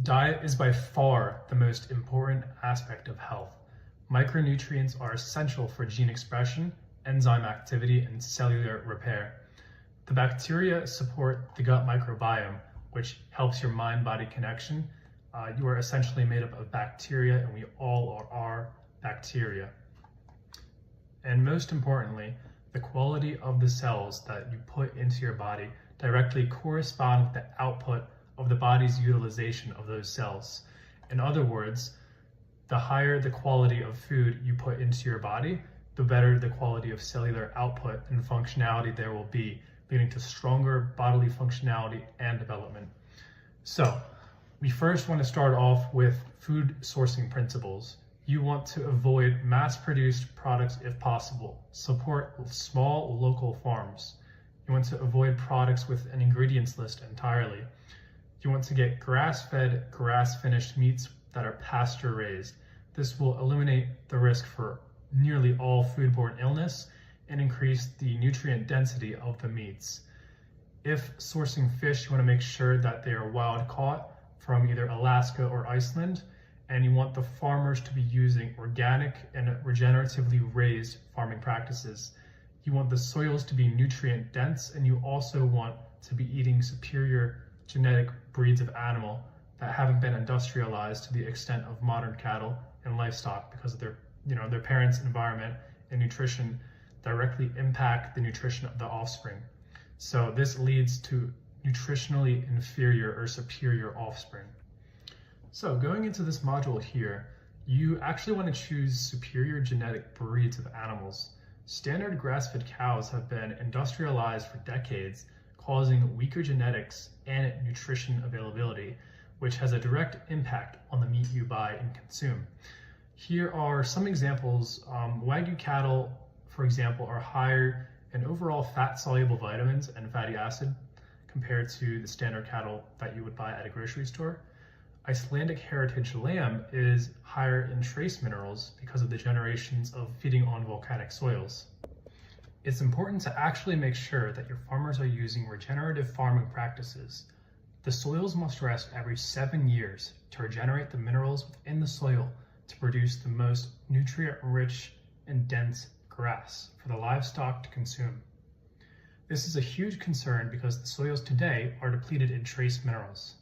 Diet is by far the most important aspect of health. Micronutrients are essential for gene expression, enzyme activity, and cellular repair. The bacteria support the gut microbiome, which helps your mind-body connection. You are essentially made up of bacteria, and we all are bacteria. And most importantly, the quality of the cells that you put into your body directly correspond with the output of the body's utilization of those cells. In other words, the higher the quality of food you put into your body, the better the quality of cellular output and functionality there will be, leading to stronger bodily functionality and development. So, we first want to start off with food sourcing principles. You want to avoid mass-produced products if possible. Support small local farms. You want to avoid products with an ingredients list entirely. You want to get grass-fed, grass-finished meats that are pasture-raised. This will eliminate the risk for nearly all foodborne illness and increase the nutrient density of the meats. If sourcing fish, you want to make sure that they are wild caught from either Alaska or Iceland, and you want the farmers to be using organic and regeneratively raised farming practices. You want the soils to be nutrient dense, and you also want to be eating superior genetic breeds of animal that haven't been industrialized to the extent of modern cattle and livestock, because of their parents' environment and nutrition directly impact the nutrition of the offspring. So this leads to nutritionally inferior or superior offspring. So going into this module here, you actually want to choose superior genetic breeds of animals. Standard grass-fed cows have been industrialized for decades, causing weaker genetics and nutrition availability, which has a direct impact on the meat you buy and consume. Here are some examples. Wagyu cattle, for example, are higher in overall fat-soluble vitamins and fatty acid compared to the standard cattle that you would buy at a grocery store. Icelandic heritage lamb is higher in trace minerals because of the generations of feeding on volcanic soils. It's important to actually make sure that your farmers are using regenerative farming practices. The soils must rest every 7 years to regenerate the minerals within the soil to produce the most nutrient-rich and dense grass for the livestock to consume. This is a huge concern because the soils today are depleted in trace minerals.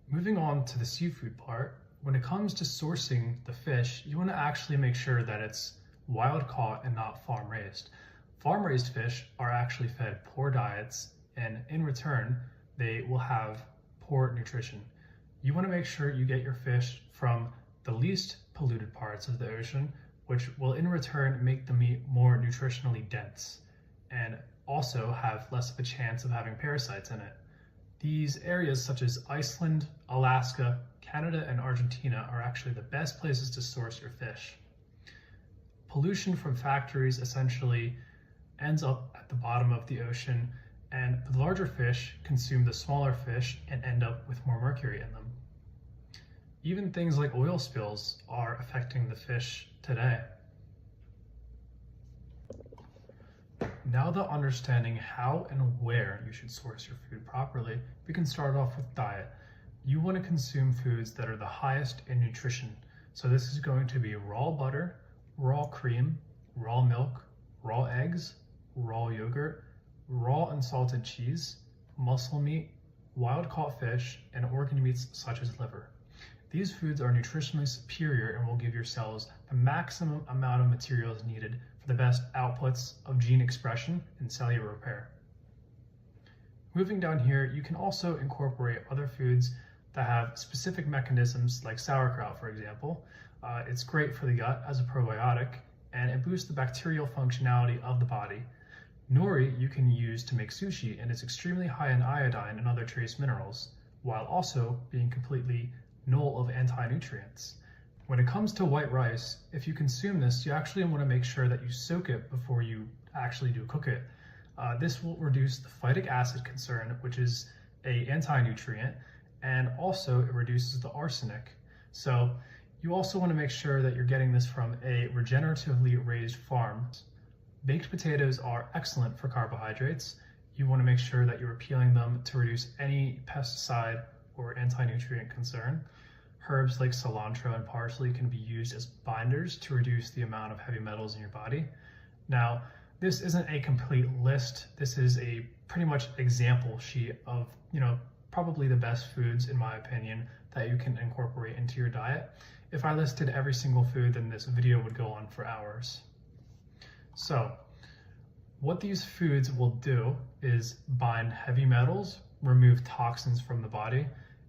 Moving on to the seafood part, when it comes to sourcing the fish, you want to actually make sure that it's wild caught and not farm raised. Farm raised fish are actually fed poor diets, and in return, they will have poor nutrition. You want to make sure you get your fish from the least polluted parts of the ocean, which will in return make the meat more nutritionally dense and also have less of a chance of having parasites in it. These areas such as Iceland, Alaska, Canada, and Argentina are actually the best places to source your fish. Pollution from factories essentially ends up at the bottom of the ocean, and the larger fish consume the smaller fish and end up with more mercury in them. Even things like oil spills are affecting the fish today. Now that understanding how and where you should source your food properly, we can start off with diet. You want to consume foods that are the highest in nutrition. So this is going to be raw butter, raw cream, raw milk, raw eggs, raw yogurt, raw unsalted cheese, muscle meat, wild-caught fish, and organ meats such as liver. These foods are nutritionally superior and will give your cells the maximum amount of materials needed for the best outputs of gene expression and cellular repair. Moving down here, you can also incorporate other foods that have specific mechanisms, like sauerkraut, for example. It's great for the gut as a probiotic, and it boosts the bacterial functionality of the body. Nori you can use to make sushi, and it's extremely high in iodine and other trace minerals, while also being completely null of anti-nutrients. When it comes to white rice, if you consume this, you actually want to make sure that you soak it before you actually do cook it. This will reduce the phytic acid concern, which is an anti-nutrient, and also it reduces the arsenic. So you also want to make sure that you're getting this from a regeneratively raised farm. Baked potatoes are excellent for carbohydrates. You want to make sure that you're peeling them to reduce any pesticide or anti-nutrient concern. Herbs like cilantro and parsley can be used as binders to reduce the amount of heavy metals in your body. Now, this isn't a complete list. This is a pretty much example sheet of, probably the best foods, in my opinion, that you can incorporate into your diet. If I listed every single food, then this video would go on for hours. So, what these foods will do is bind heavy metals, remove toxins from the body.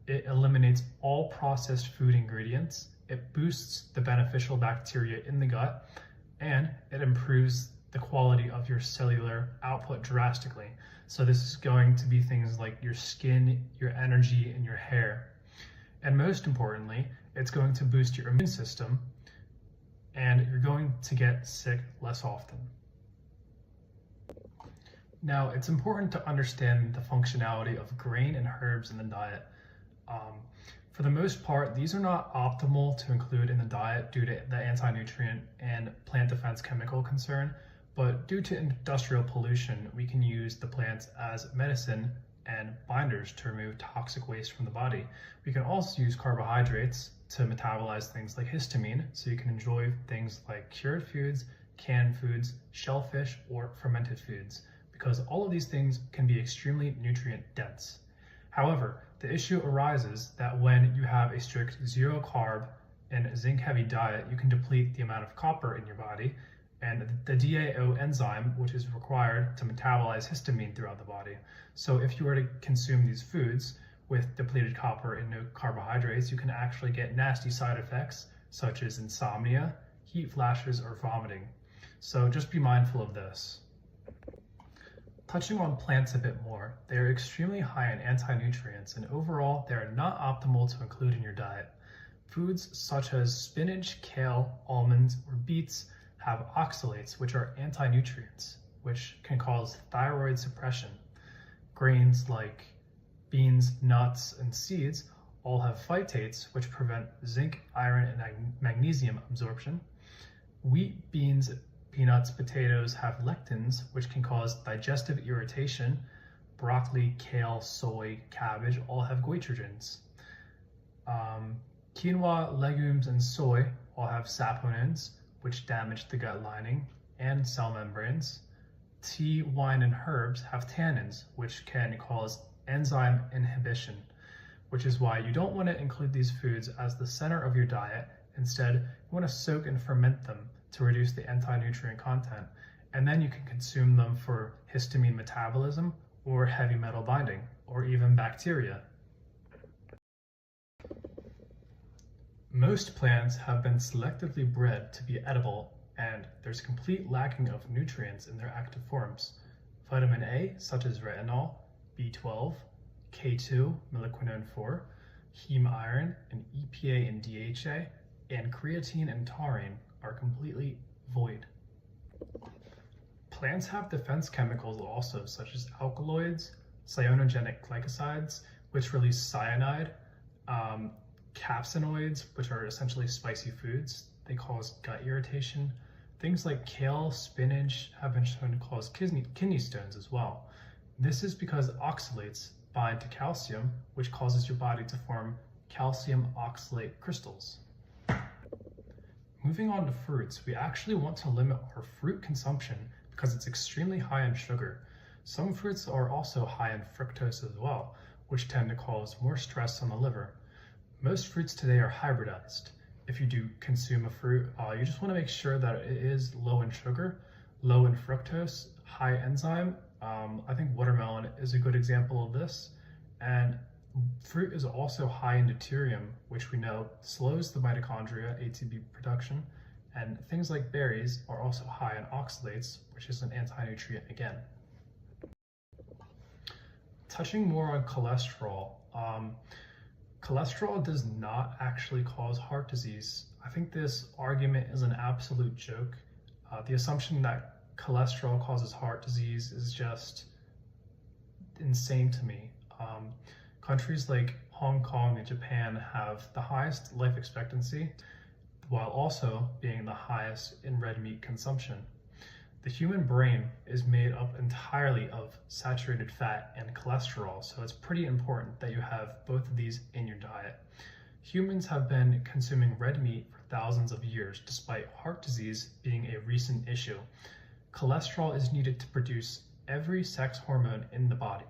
It eliminates all processed food ingredients. It boosts the beneficial bacteria in the gut, and it improves the quality of your cellular output drastically. So this is going to be things like your skin, your energy, and your hair. And most importantly, it's going to boost your immune system, and you're going to get sick less often. Now, it's important to understand the functionality of grain and herbs in the diet. For the most part, these are not optimal to include in the diet due to the anti-nutrient and plant defense chemical concern, but due to industrial pollution, we can use the plants as medicine and binders to remove toxic waste from the body. We can also use carbohydrates to metabolize things like histamine, so you can enjoy things like cured foods, canned foods, shellfish, or fermented foods, because all of these things can be extremely nutrient dense. However, the issue arises that when you have a strict zero carb and zinc heavy diet, you can deplete the amount of copper in your body, and the DAO enzyme, which is required to metabolize histamine throughout the body. So if you were to consume these foods with depleted copper and no carbohydrates, you can actually get nasty side effects such as insomnia, heat flashes, or vomiting. So just be mindful of this. Touching on plants a bit more, they are extremely high in anti-nutrients, and overall, they are not optimal to include in your diet. Foods such as spinach, kale, almonds, or beets have oxalates, which are anti-nutrients, which can cause thyroid suppression. Grains like beans, nuts, and seeds all have phytates, which prevent zinc, iron, and magnesium absorption. Wheat, beans, peanuts, potatoes have lectins, which can cause digestive irritation. Broccoli, kale, soy, cabbage all have goitrogens. Quinoa, legumes, and soy all have saponins, which damage the gut lining and cell membranes. Tea, wine, and herbs have tannins, which can cause enzyme inhibition, which is why you don't want to include these foods as the center of your diet. Instead, you want to soak and ferment them to reduce the anti-nutrient content, and then you can consume them for histamine metabolism or heavy metal binding, or even bacteria. Most plants have been selectively bred to be edible, and there's complete lacking of nutrients in their active forms. Vitamin A, such as retinol, B12, K2, menaquinone 4, heme iron, and EPA and DHA, and creatine and taurine are completely void. Plants have defense chemicals also, such as alkaloids, cyanogenic glycosides, which release cyanide, capsaicinoids, which are essentially spicy foods. They cause gut irritation. Things like kale, spinach have been shown to cause kidney stones as well. This is because oxalates bind to calcium, which causes your body to form calcium oxalate crystals. Moving on to fruits, we actually want to limit our fruit consumption because it's extremely high in sugar. Some fruits are also high in fructose as well, which tend to cause more stress on the liver. Most fruits today are hybridized. If you do consume a fruit, you just want to make sure that it is low in sugar, low in fructose, high enzyme. I think watermelon is a good example of this. And fruit is also high in deuterium, which we know slows the mitochondria ATP production. And things like berries are also high in oxalates, which is an anti-nutrient again. Touching more on cholesterol, cholesterol does not actually cause heart disease. I think this argument is an absolute joke. The assumption that cholesterol causes heart disease is just insane to me. Countries like Hong Kong and Japan have the highest life expectancy, while also being the highest in red meat consumption. The human brain is made up entirely of saturated fat and cholesterol, so it's pretty important that you have both of these in your diet. Humans have been consuming red meat for thousands of years, despite heart disease being a recent issue. Cholesterol is needed to produce every sex hormone in the body.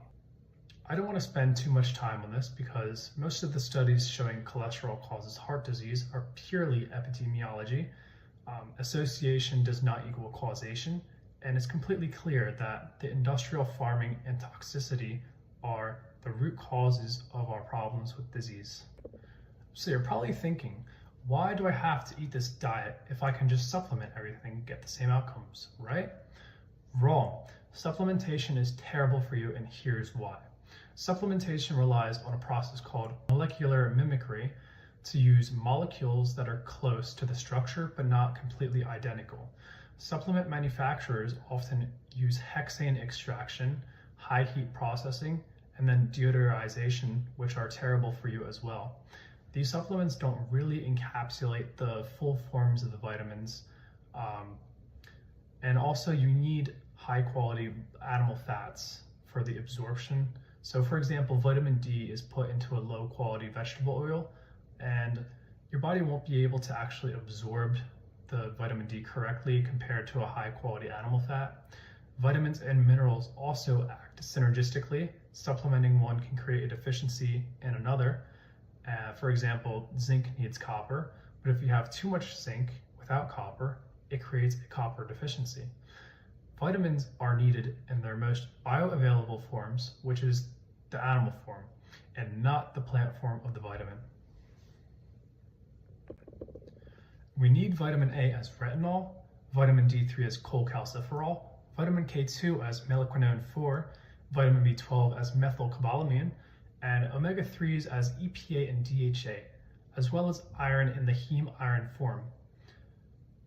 I don't want to spend too much time on this because most of the studies showing cholesterol causes heart disease are purely epidemiology. Association does not equal causation, and it's completely clear that the industrial farming and toxicity are the root causes of our problems with disease. So you're probably thinking, why do I have to eat this diet if I can just supplement everything and get the same outcomes, right? Wrong. Supplementation is terrible for you, and here's why. Supplementation relies on a process called molecular mimicry to use molecules that are close to the structure but not completely identical. Supplement manufacturers often use hexane extraction, high heat processing, and then deodorization, which are terrible for you as well. These supplements don't really encapsulate the full forms of the vitamins, and also you need high quality animal fats for the absorption. So for example, vitamin D is put into a low quality vegetable oil, and your body won't be able to actually absorb the vitamin D correctly compared to a high quality animal fat. Vitamins and minerals also act synergistically. Supplementing one can create a deficiency in another. For example, zinc needs copper, but if you have too much zinc without copper, it creates a copper deficiency. Vitamins are needed in their most bioavailable forms, which is the animal form, and not the plant form of the vitamin. We need vitamin A as retinol, vitamin D3 as cholecalciferol, vitamin K2 as menaquinone-4, vitamin B12 as methylcobalamin, and omega-3s as EPA and DHA, as well as iron in the heme iron form.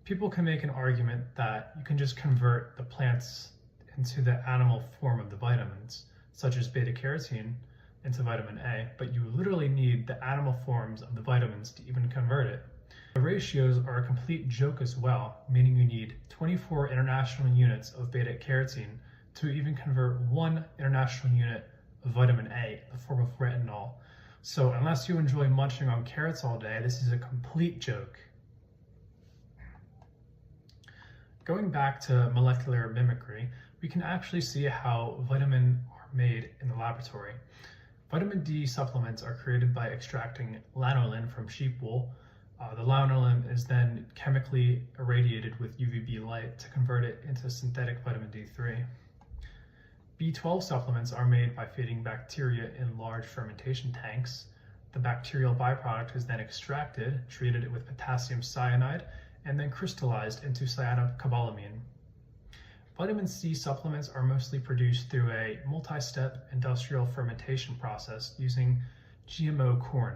People can make an argument that you can just convert the plants into the animal form of the vitamins, such as beta-carotene, into vitamin A, but you literally need the animal forms of the vitamins to even convert it. The ratios are a complete joke as well, meaning you need 24 international units of beta-carotene to even convert 1 international unit of vitamin A in the form of retinol. So unless you enjoy munching on carrots all day, this is a complete joke. Going back to molecular mimicry, we can actually see how vitamins are made in the laboratory. Vitamin D supplements are created by extracting lanolin from sheep wool. The lanolin is then chemically irradiated with UVB light to convert it into synthetic vitamin D3. B12 supplements are made by feeding bacteria in large fermentation tanks. The bacterial byproduct is then extracted, treated with potassium cyanide, and then crystallized into cyanocobalamin. Vitamin C supplements are mostly produced through a multi-step industrial fermentation process using GMO corn.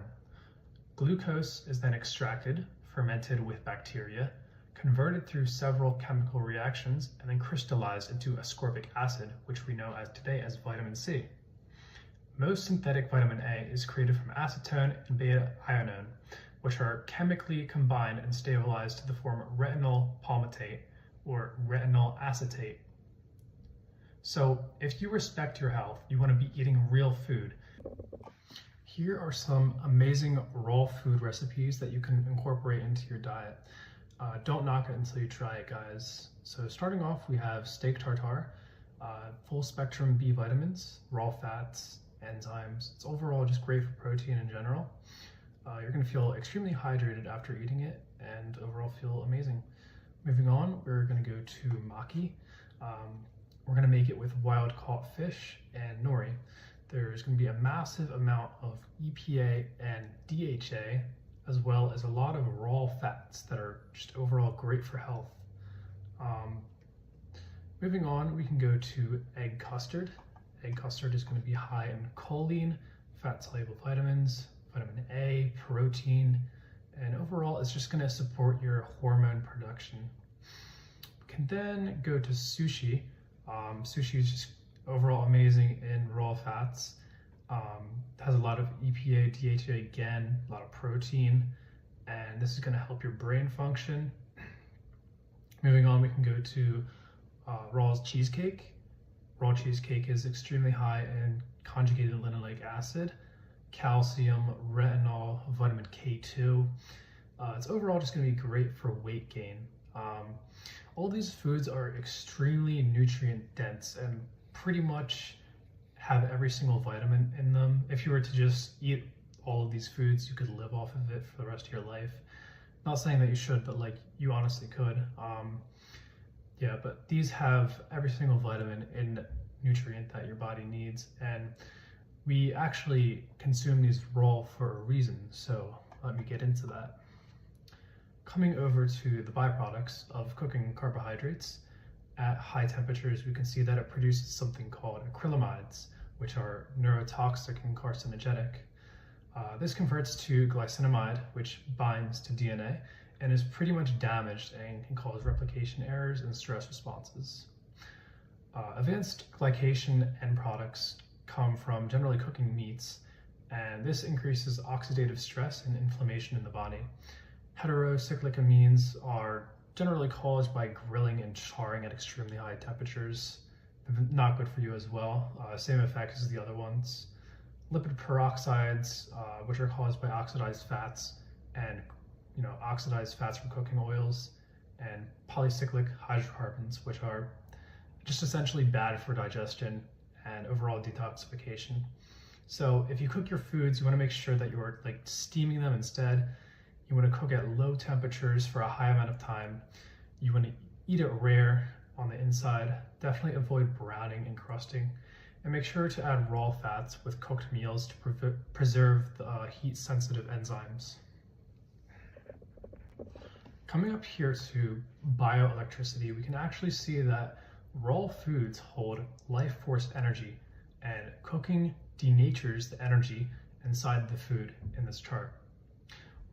Glucose is then extracted, fermented with bacteria, converted through several chemical reactions, and then crystallized into ascorbic acid, which we know as today as vitamin C. Most synthetic vitamin A is created from acetone and beta-ionone, which are chemically combined and stabilized to the form retinol palmitate or retinol acetate. So if you respect your health, you want to be eating real food. Here are some amazing raw food recipes that you can incorporate into your diet. Don't knock it until you try it, guys. So starting off, we have steak tartare, full spectrum B vitamins, raw fats, enzymes. It's overall just great for protein in general. You're going to feel extremely hydrated after eating it and overall feel amazing. Moving on, we're going to go to maki. We're going to make it with wild caught fish and nori. There's going to be a massive amount of EPA and DHA, as well as a lot of raw fats that are just overall great for health. Moving on, we can go to egg custard. Egg custard is going to be high in choline, fat-soluble vitamins, vitamin A, protein, and overall it's just going to support your hormone production. We can then go to sushi. Sushi is just overall amazing in raw fats. It has a lot of EPA, DHA again, a lot of protein, and this is going to help your brain function. Moving on, we can go to raw cheesecake. Raw cheesecake is extremely high in conjugated linoleic acid, calcium, retinol, vitamin K2. It's overall just going to be great for weight gain. All these foods are extremely nutrient dense and pretty much have every single vitamin in them. If you were to just eat all of these foods, you could live off of it for the rest of your life. Not saying that you should, but like you honestly could. Yeah, but these have every single vitamin and nutrient that your body needs, and we actually consume these raw for a reason, so let me get into that. Coming over to the byproducts of cooking carbohydrates, at high temperatures we can see that it produces something called acrylamides, which are neurotoxic and carcinogenic. This converts to glycinamide, which binds to DNA and is pretty much damaged and can cause replication errors and stress responses. Advanced glycation end products come from generally cooking meats, and this increases oxidative stress and inflammation in the body. Heterocyclic amines are generally caused by grilling and charring at extremely high temperatures. Not good for you as well. Same effects as the other ones. Lipid peroxides, which are caused by oxidized fats and oxidized fats from cooking oils, and polycyclic hydrocarbons, which are just essentially bad for digestion and overall detoxification. So if you cook your foods, you want to make sure that you're like steaming them instead. You want to cook at low temperatures for a high amount of time. You want to eat it rare on the inside. Definitely avoid browning and crusting. And make sure to add raw fats with cooked meals to preserve the heat-sensitive enzymes. Coming up here to bioelectricity, we can actually see that raw foods hold life force energy, and cooking denatures the energy inside the food in this chart.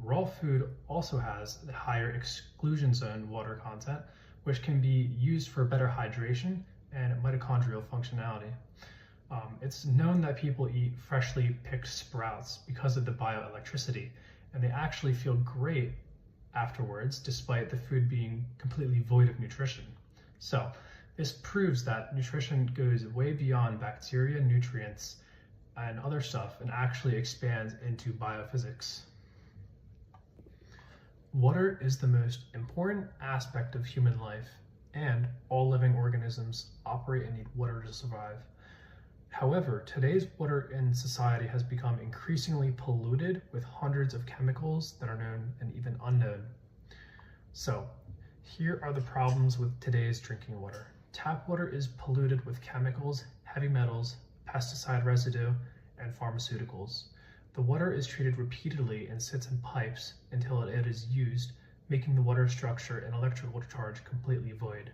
Raw food also has the higher exclusion zone water content, which can be used for better hydration and mitochondrial functionality. It's known that people eat freshly picked sprouts because of the bioelectricity, and they actually feel great afterwards, despite the food being completely void of nutrition. So this proves that nutrition goes way beyond bacteria, nutrients, and other stuff, and actually expands into biophysics. Water is the most important aspect of human life, and all living organisms operate and need water to survive. However, today's water in society has become increasingly polluted with hundreds of chemicals that are known and even unknown. So, here are the problems with today's drinking water. Tap water is polluted with chemicals, heavy metals, pesticide residue, and pharmaceuticals. The water is treated repeatedly and sits in pipes until it is used, making the water structure and electrical charge completely void.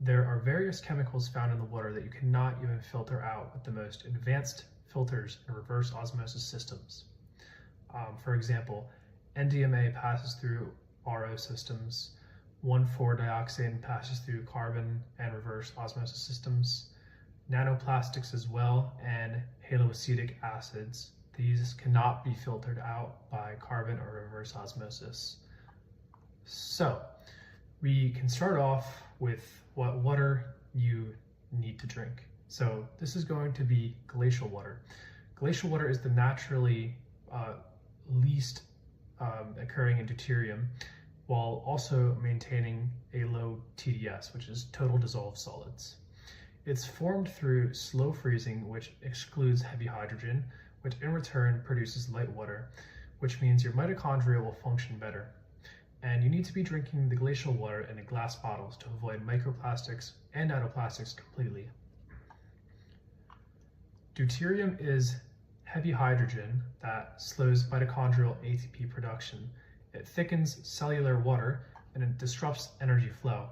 There are various chemicals found in the water that you cannot even filter out with the most advanced filters and reverse osmosis systems. For example, NDMA passes through RO systems, 1,4-dioxane passes through carbon and reverse osmosis systems, nanoplastics as well, and haloacetic acids. These cannot be filtered out by carbon or reverse osmosis. So, we can start off with what water you need to drink. So this is going to be glacial water. Glacial water is the naturally least occurring in deuterium, while also maintaining a low TDS, which is total dissolved solids. It's formed through slow freezing, which excludes heavy hydrogen, which in return produces light water, which means your mitochondria will function better. And you need to be drinking the glacial water in glass bottles to avoid microplastics and nanoplastics completely. Deuterium is heavy hydrogen that slows mitochondrial ATP production. It thickens cellular water and it disrupts energy flow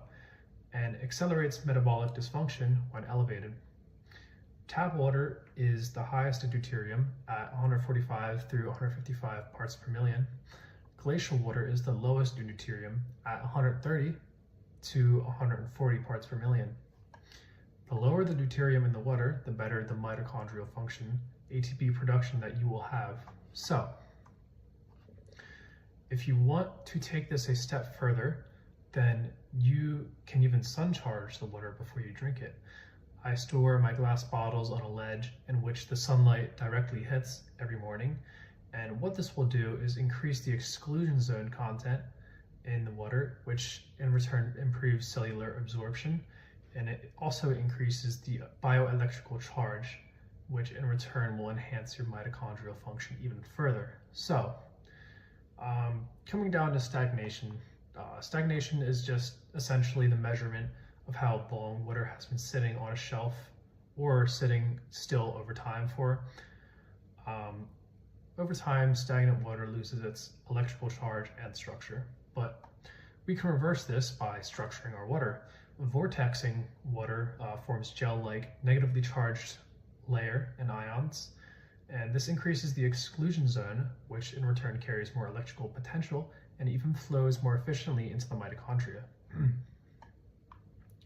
and accelerates metabolic dysfunction when elevated. Tap water is the highest in deuterium at 145 through 155 parts per million. Glacial water is the lowest in deuterium at 130 to 140 parts per million. The lower the deuterium in the water, the better the mitochondrial function, ATP production that you will have. So, if you want to take this a step further, then you can even sun charge the water before you drink it. I store my glass bottles on a ledge in which the sunlight directly hits every morning. And what this will do is increase the exclusion zone content in the water, which in return improves cellular absorption. And it also increases the bioelectrical charge, which in return will enhance your mitochondrial function even further. So, coming down to stagnation. Stagnation is just essentially the measurement of how long water has been sitting on a shelf or sitting still over time for. Over time, stagnant water loses its electrical charge and structure, but we can reverse this by structuring our water. Vortexing water forms gel-like negatively charged layer and ions, and this increases the exclusion zone, which in return carries more electrical potential and even flows more efficiently into the mitochondria.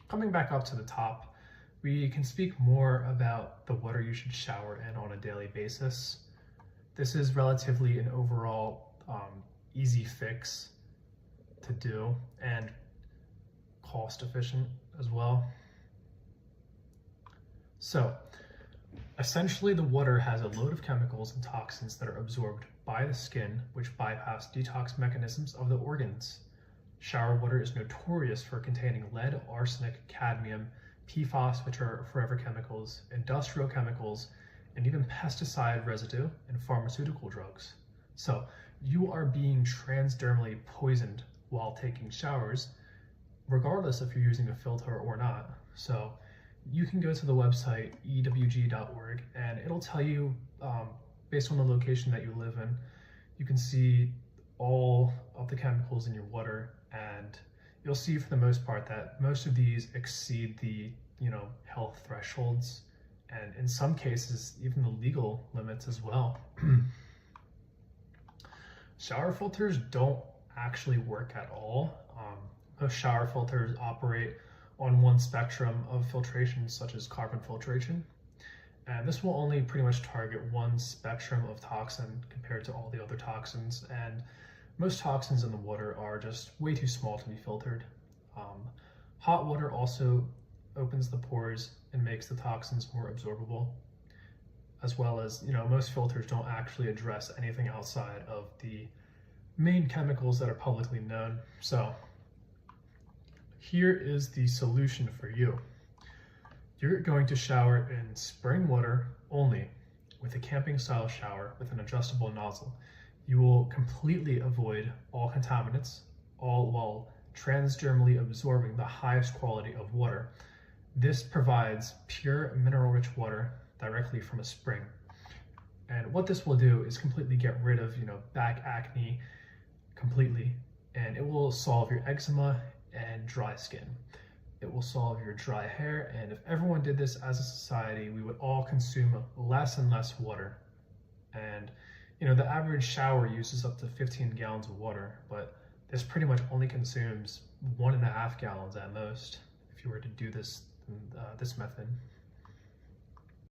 Coming back up to the top, we can speak more about the water you should shower in on a daily basis. This is relatively an overall easy fix to do and cost efficient as well. So essentially the water has a load of chemicals and toxins that are absorbed by the skin, which bypass detox mechanisms of the organs. Shower water is notorious for containing lead, arsenic, cadmium, PFAS, which are forever chemicals, industrial chemicals, and even pesticide residue and pharmaceutical drugs. So you are being transdermally poisoned while taking showers, regardless if you're using a filter or not. So you can go to the website ewg.org and it'll tell you, based on the location that you live in, you can see all of the chemicals in your water, and you'll see for the most part that most of these exceed the health thresholds, and in some cases even the legal limits as well. Shower filters don't actually work at all. Most shower filters operate on one spectrum of filtration, such as carbon filtration, and this will only pretty much target one spectrum of toxin compared to all the other toxins, and most toxins in the water are just way too small to be filtered. Hot water also opens the pores and makes the toxins more absorbable, as well as, most filters don't actually address anything outside of the main chemicals that are publicly known. So here is the solution for you. You're going to shower in spring water only, with a camping style shower with an adjustable nozzle. You will completely avoid all contaminants, all while transdermally absorbing the highest quality of water. This provides pure mineral-rich water directly from a spring. And what this will do is completely get rid of, back acne completely, and it will solve your eczema and dry skin. It will solve your dry hair, and if everyone did this as a society, we would all consume less and less water. And the average shower uses up to 15 gallons of water, but this pretty much only consumes 1.5 gallons at most if you were to do this method.